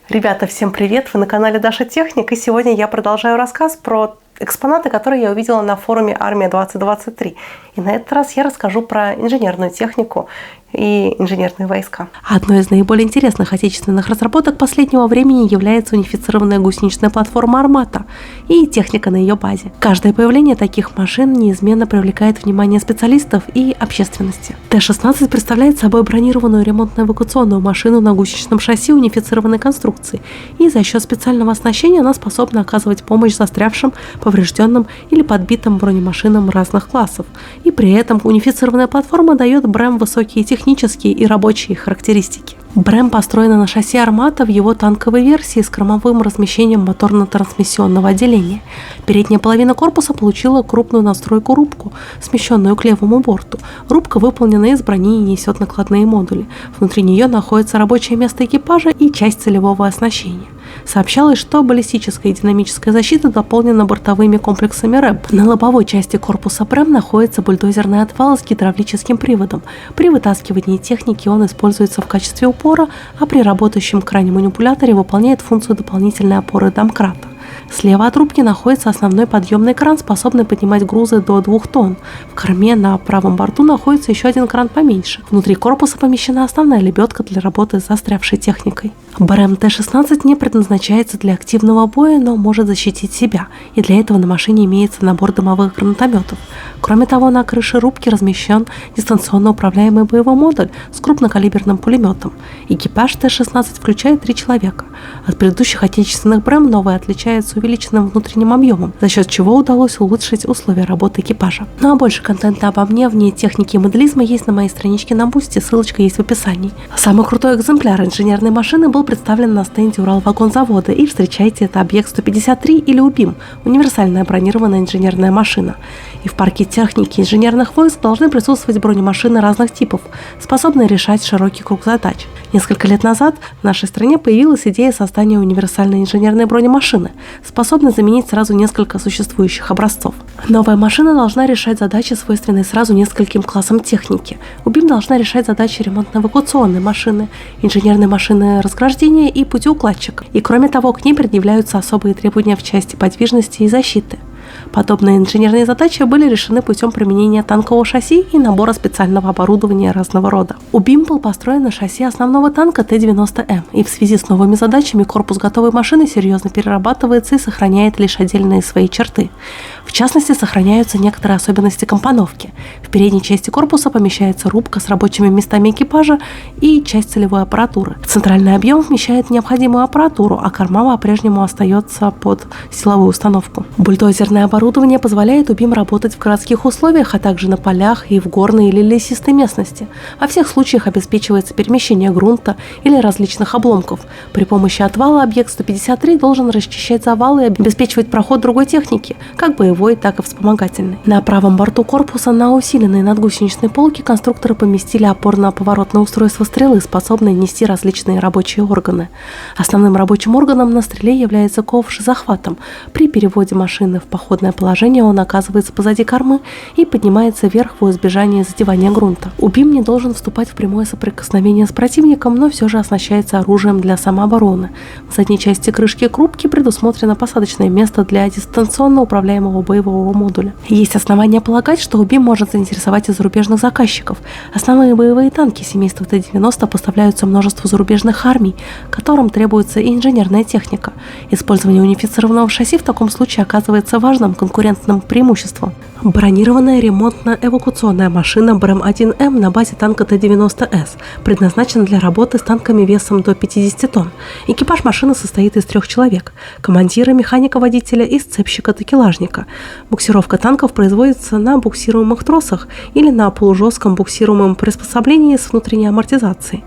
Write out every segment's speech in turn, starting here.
Ребята, всем привет! Вы на канале Даша Техник, и сегодня я продолжаю рассказ про экспонаты, которые я увидела на форуме «Армия-2023». И на этот раз я расскажу про инженерную технику и инженерные войска. Одной из наиболее интересных отечественных разработок последнего времени является унифицированная гусеничная платформа «Армата» и техника на ее базе. Каждое появление таких машин неизменно привлекает внимание специалистов и общественности. Т-16 представляет собой бронированную ремонтно-эвакуационную машину на гусеничном шасси унифицированной конструкции, и за счет специального оснащения она способна оказывать помощь застрявшим, поврежденным или подбитым бронемашинам разных классов. И при этом унифицированная платформа дает БРЭМ высокие технические и рабочие характеристики. БРЭМ построена на шасси «Армата» в его танковой версии с кормовым размещением моторно-трансмиссионного отделения. Передняя половина корпуса получила крупную настройку-рубку, смещенную к левому борту. Рубка выполнена из брони и несет накладные модули. Внутри нее находится рабочее место экипажа и часть целевого оснащения. Сообщалось, что баллистическая и динамическая защита дополнена бортовыми комплексами РЭБ. На лобовой части корпуса БРЭМ находится бульдозерный отвал с гидравлическим приводом. При вытаскивании техники он используется в качестве упора, а при работающем кране манипуляторе выполняет функцию дополнительной опоры домкрата. Слева от рубки находится основной подъемный кран, способный поднимать грузы до 2 тонн. В корме на правом борту находится еще один кран поменьше. Внутри корпуса помещена основная лебедка для работы с застрявшей техникой. БРЭМ Т-16 не предназначается для активного боя, но может защитить себя, и для этого на машине имеется набор дымовых гранатометов. Кроме того, на крыше рубки размещен дистанционно управляемый боевой модуль с крупнокалиберным пулеметом. Экипаж Т-16 включает 3 человека. От предыдущих отечественных БРЭМ новый отличается увеличенным внутренним объемом, за счет чего удалось улучшить условия работы экипажа. Ну а больше контента обо мне вне техники и моделизма есть на моей страничке на Бусти, ссылочка есть в описании. Самый крутой экземпляр инженерной машины был представлен на стенде Уралвагонзавода, и встречайте, это объект 153 или УБИМ, универсальная бронированная инженерная машина. И в парке техники инженерных войск должны присутствовать бронемашины разных типов, способные решать широкий круг задач. Несколько лет назад в нашей стране появилась идея создания универсальной инженерной бронемашины, способной заменить сразу несколько существующих образцов. Новая машина должна решать задачи, свойственные сразу нескольким классам техники. УБИМ должна решать задачи ремонтно-эвакуационной машины, инженерной машины разграждения и путеукладчика. И кроме того, к ней предъявляются особые требования в части подвижности и защиты. Подобные инженерные задачи были решены путем применения танкового шасси и набора специального оборудования разного рода. УБИМ был построен на шасси основного танка Т-90М, и в связи с новыми задачами корпус готовой машины серьезно перерабатывается и сохраняет лишь отдельные свои черты. В частности, сохраняются некоторые особенности компоновки. В передней части корпуса помещается рубка с рабочими местами экипажа и часть целевой аппаратуры. Центральный объем вмещает необходимую аппаратуру, а корма по-прежнему остается под силовую установку. Бульдозерное оборудование позволяет УБИМ работать в городских условиях, а также на полях и в горной или лесистой местности. Во всех случаях обеспечивается перемещение грунта или различных обломков. При помощи отвала объект 153 должен расчищать завалы и обеспечивать проход другой техники, как боевой, так и вспомогательной. На правом борту корпуса на усиленной надгусеничной полке конструкторы поместили опорно-поворотное устройство стрелы, способное нести различные рабочие органы. Основным рабочим органом на стреле является ковш с захватом. При переводе машины в походное положение он оказывается позади кормы и поднимается вверх во избежание задевания грунта. УБИМ не должен вступать в прямое соприкосновение с противником, но все же оснащается оружием для самообороны. В задней части крышки рубки предусмотрено посадочное место для дистанционно управляемого боевого модуля. Есть основания полагать, что УБИМ может заинтересовать и зарубежных заказчиков. Основные боевые танки семейства Т-90 поставляются множеству зарубежных армий, которым требуется и инженерная техника. Использование унифицированного шасси в таком случае оказывается важным конкурентным преимуществом. Бронированная ремонтно-эвакуационная машина БРЭМ-1М на базе танка Т-90С предназначена для работы с танками весом до 50 тонн. Экипаж машины состоит из 3 человек – командира, механика-водителя и сцепщика-такелажника. Буксировка танков производится на буксируемых тросах или на полужестком буксируемом приспособлении с внутренней амортизацией.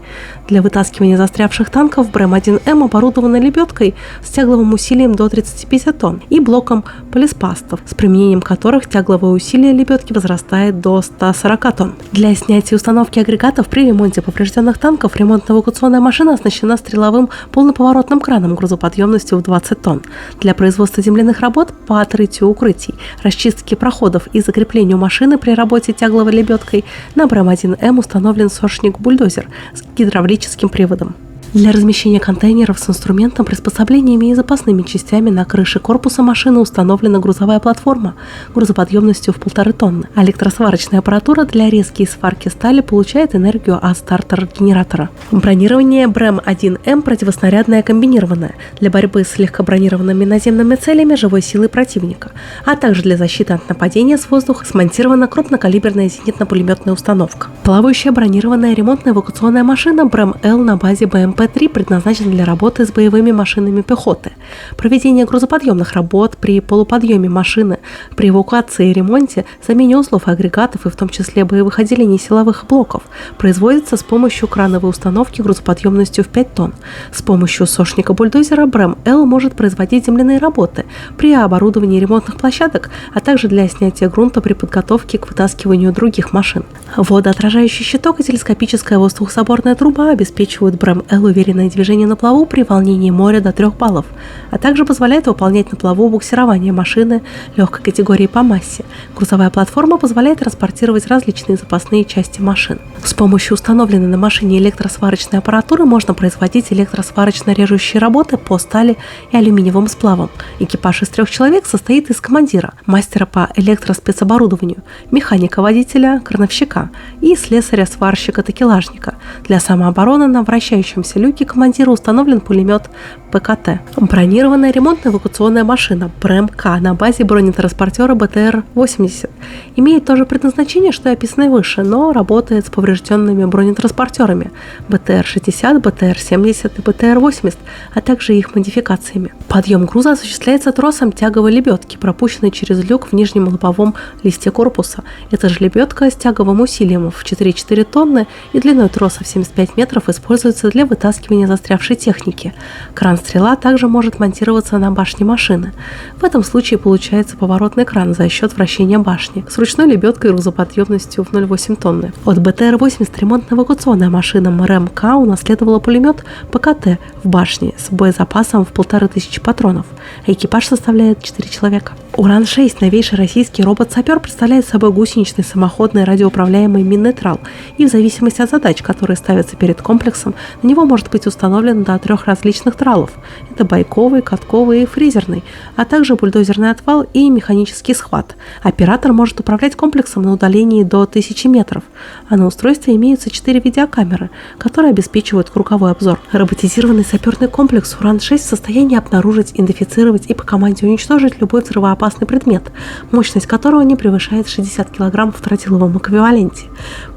Для вытаскивания застрявших танков БРЭМ-1М оборудована лебедкой с тягловым усилием до 35 тонн и блоком полиспастов, с применением которых тягловое усилие лебедки возрастает до 140 тонн. Для снятия и установки агрегатов при ремонте поврежденных танков ремонтно-эвакуационная машина оснащена стреловым полноповоротным краном грузоподъемностью в 20 тонн. Для производства земляных работ по отрытию укрытий, расчистке проходов и закреплению машины при работе тягловой лебедкой на БРЭМ-1М установлен сошник-бульдозер с гидравлическим приводом. Для размещения контейнеров с инструментом, приспособлениями и запасными частями на крыше корпуса машины установлена грузовая платформа грузоподъемностью в 1,5 тонны. А электросварочная аппаратура для резки и сварки стали получает энергию от стартер-генератора. Бронирование БРЭМ-1М противоснарядное комбинированное для борьбы с легкобронированными наземными целями живой силы противника, а также для защиты от нападения с воздуха смонтирована крупнокалиберная зенитно-пулеметная установка. Плавающая бронированная ремонтно-эвакуационная машина БРЭМ-Л на базе БМП-3 предназначена для работы с боевыми машинами пехоты. Проведение грузоподъемных работ при полуподъеме машины, при эвакуации и ремонте, замене узлов и агрегатов и в том числе боевых отделений силовых блоков производится с помощью крановой установки грузоподъемностью в 5 тонн. С помощью сошника-бульдозера БРЭМ-Л может производить земляные работы при оборудовании ремонтных площадок, а также для снятия грунта при подготовке к вытаскиванию других машин. Водоотражающий щиток и телескопическая воздухозаборная труба обеспечивают БРЭМ-Л уверенное движение на плаву при волнении моря до 3 баллов, а также позволяет выполнять на плаву буксирование машины легкой категории по массе. Грузовая платформа позволяет транспортировать различные запасные части машин. С помощью установленной на машине электросварочной аппаратуры можно производить электросварочно-режущие работы по стали и алюминиевым сплавам. Экипаж из 3 человек состоит из командира, мастера по электроспецоборудованию, механика-водителя, крановщика и слесаря-сварщика-такелажника. Для самообороны на вращающемся люке командира установлен пулемет ПКТ. Бронированная ремонтно-эвакуационная машина БРЭМ-К на базе бронетранспортера БТР-80 имеет то же предназначение, что и описанное выше, но работает с поврежденными бронетранспортерами БТР-60, БТР-70 и БТР-80, а также их модификациями. Подъем груза осуществляется тросом тяговой лебедки, пропущенной через люк в нижнем лобовом листе корпуса. Эта же лебедка с тяговым усилием в 4,4 тонны и длиной троса в 75 метров используется для вытаскивания застрявшей техники. Кран-стрела также может монтироваться на башне машины. В этом случае получается поворотный кран за счет вращения башни с ручной лебедкой грузоподъемностью в 0,8 тонны. От БТР-80 ремонтно-эвакуационная машина МРЭМ-К унаследовала пулемет ПКТ в башне с боезапасом в 1500 патронов, а экипаж составляет 4 человека. Уран-6, новейший российский робот-сапер, представляет собой гусеничный самоходный радиоуправляемый минный трал, и в зависимости от задач, которые ставятся перед комплексом, на него может быть установлено до 3 различных тралов. Это байковый, катковый и фрезерный, а также бульдозерный отвал и механический схват. Оператор может управлять комплексом на удалении до 1000 метров, а на устройстве имеются 4 видеокамеры, которые обеспечивают круговой обзор. Роботизированный саперный комплекс Уран-6 в состоянии обнаружить, идентифицировать и по команде уничтожить любой взрывоопасный предмет, мощность которого не превышает 60 кг в тротиловом эквиваленте.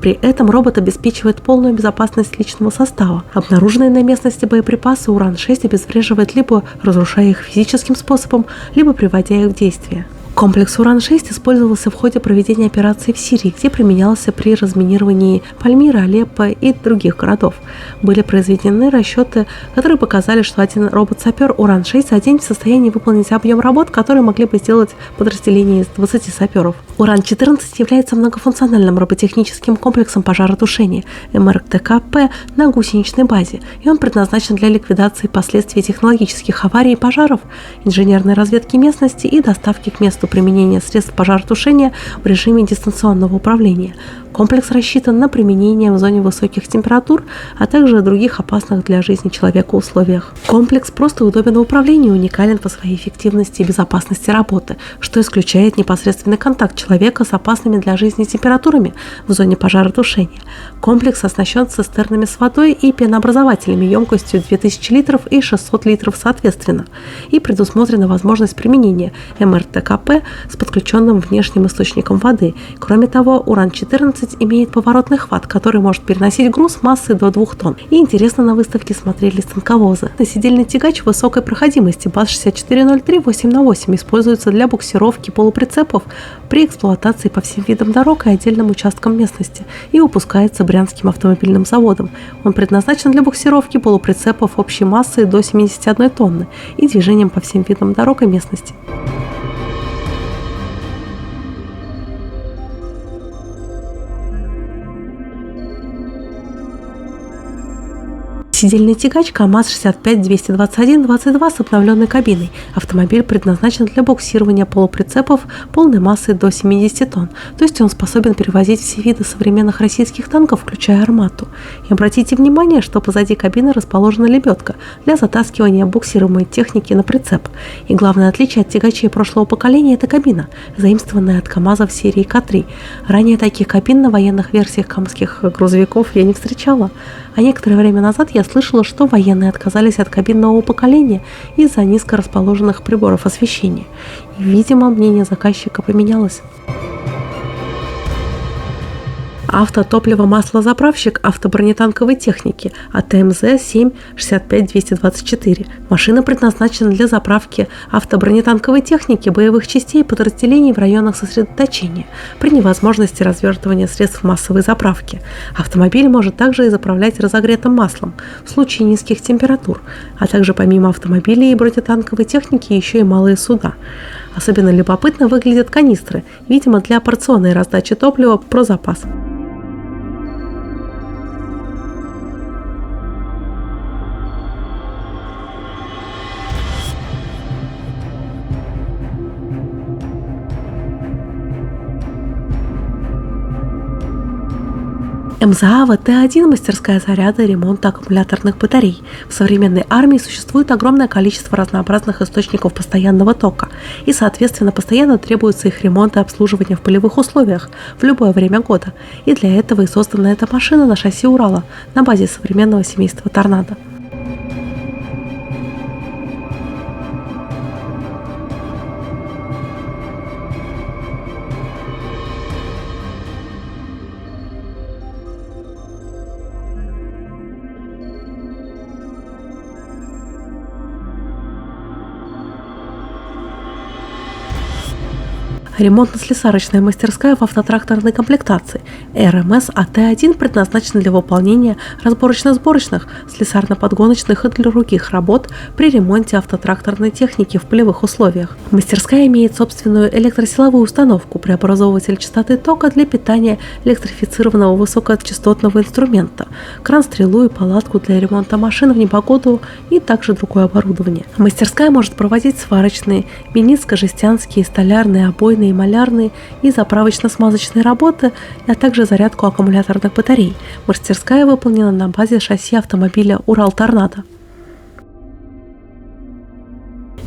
При этом робот обеспечивает полную безопасность личного состава. Обнаруженные на местности боеприпасы Уран-6 обезвреживает, либо разрушая их физическим способом, либо приводя их в действие. Комплекс Уран-6 использовался в ходе проведения операций в Сирии, где применялся при разминировании Пальмиры, Алеппо и других городов. Были произведены расчеты, которые показали, что один робот-сапер Уран-6 за день в состоянии выполнить объем работ, которые могли бы сделать подразделение из 20 саперов. Уран-14 является многофункциональным роботехническим комплексом пожаротушения МРТКП на гусеничной базе, и он предназначен для ликвидации последствий технологических аварий и пожаров, инженерной разведки местности и доставки к месту применения средств пожаротушения в режиме дистанционного управления. Комплекс рассчитан на применение в зоне высоких температур, а также других опасных для жизни человека условиях. Комплекс просто удобен в управлении и уникален по своей эффективности и безопасности работы, что исключает непосредственный контакт человека с опасными для жизни температурами в зоне пожаротушения. Комплекс оснащен цистернами с водой и пенообразователями емкостью 2000 литров и 600 литров соответственно, и предусмотрена возможность применения МРТКП с подключенным внешним источником воды. Кроме того, Уран-14 имеет поворотный хват, который может переносить груз массой до 2 тонн. И интересно, на выставке смотрелись танковозы. Сидельный тягач высокой проходимости БАЗ-6403 8х8 используется для буксировки полуприцепов при эксплуатации по всем видам дорог и отдельным участкам местности и выпускается Брянским автомобильным заводом. Он предназначен для буксировки полуприцепов общей массой до 71 тонны и движением по всем видам дорог и местности. Сидельный тягач КАМАЗ-65-221-22 с обновленной кабиной. Автомобиль предназначен для буксирования полуприцепов полной массой до 70 тонн, то есть он способен перевозить все виды современных российских танков, включая «Армату». И обратите внимание, что позади кабины расположена лебедка для затаскивания буксируемой техники на прицеп. И главное отличие от тягачей прошлого поколения – это кабина, заимствованная от КАМАЗа в серии К3. Ранее таких кабин на военных версиях камских грузовиков я не встречала. А некоторое время назад я слышала, что военные отказались от кабин нового поколения из-за низко расположенных приборов освещения. И, видимо, мнение заказчика поменялось. Автотопливо-маслозаправщик автобронетанковой техники АТМЗ-7-65-224. Машина предназначена для заправки автобронетанковой техники боевых частей подразделений в районах сосредоточения при невозможности развертывания средств массовой заправки. Автомобиль может также и заправлять разогретым маслом в случае низких температур, а также помимо автомобилей и бронетанковой техники еще и малые суда. Особенно любопытно выглядят канистры, видимо, для порционной раздачи топлива про запас. МЗА ВТ-1 – мастерская заряда и ремонта аккумуляторных батарей. В современной армии существует огромное количество разнообразных источников постоянного тока, и, соответственно, постоянно требуется их ремонт и обслуживание в полевых условиях в любое время года. И для этого и создана эта машина на шасси Урала на базе современного семейства Торнадо. Ремонтно-слесарочная мастерская в автотракторной комплектации. РМС АТ-1 предназначена для выполнения разборочно-сборочных, слесарно-подгоночных и других работ при ремонте автотракторной техники в полевых условиях. Мастерская имеет собственную электросиловую установку, преобразовыватель частоты тока для питания электрифицированного высокочастотного инструмента, кран-стрелу и палатку для ремонта машин в непогоду и также другое оборудование. Мастерская может проводить сварочные, меницко-жестянские, столярные, обойные, малярные и заправочно-смазочные работы, а также зарядку аккумуляторных батарей. Мастерская выполнена на базе шасси автомобиля Урал Торнадо.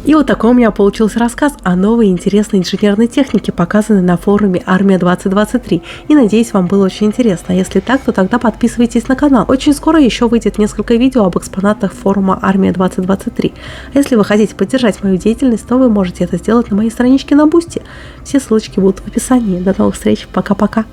И вот такой у меня получился рассказ о новой интересной инженерной технике, показанной на форуме Армия-2023. И надеюсь, вам было очень интересно. А если так, то тогда подписывайтесь на канал. Очень скоро еще выйдет несколько видео об экспонатах форума Армия-2023. А если вы хотите поддержать мою деятельность, то вы можете это сделать на моей страничке на Бусти. Все ссылочки будут в описании. До новых встреч. Пока-пока.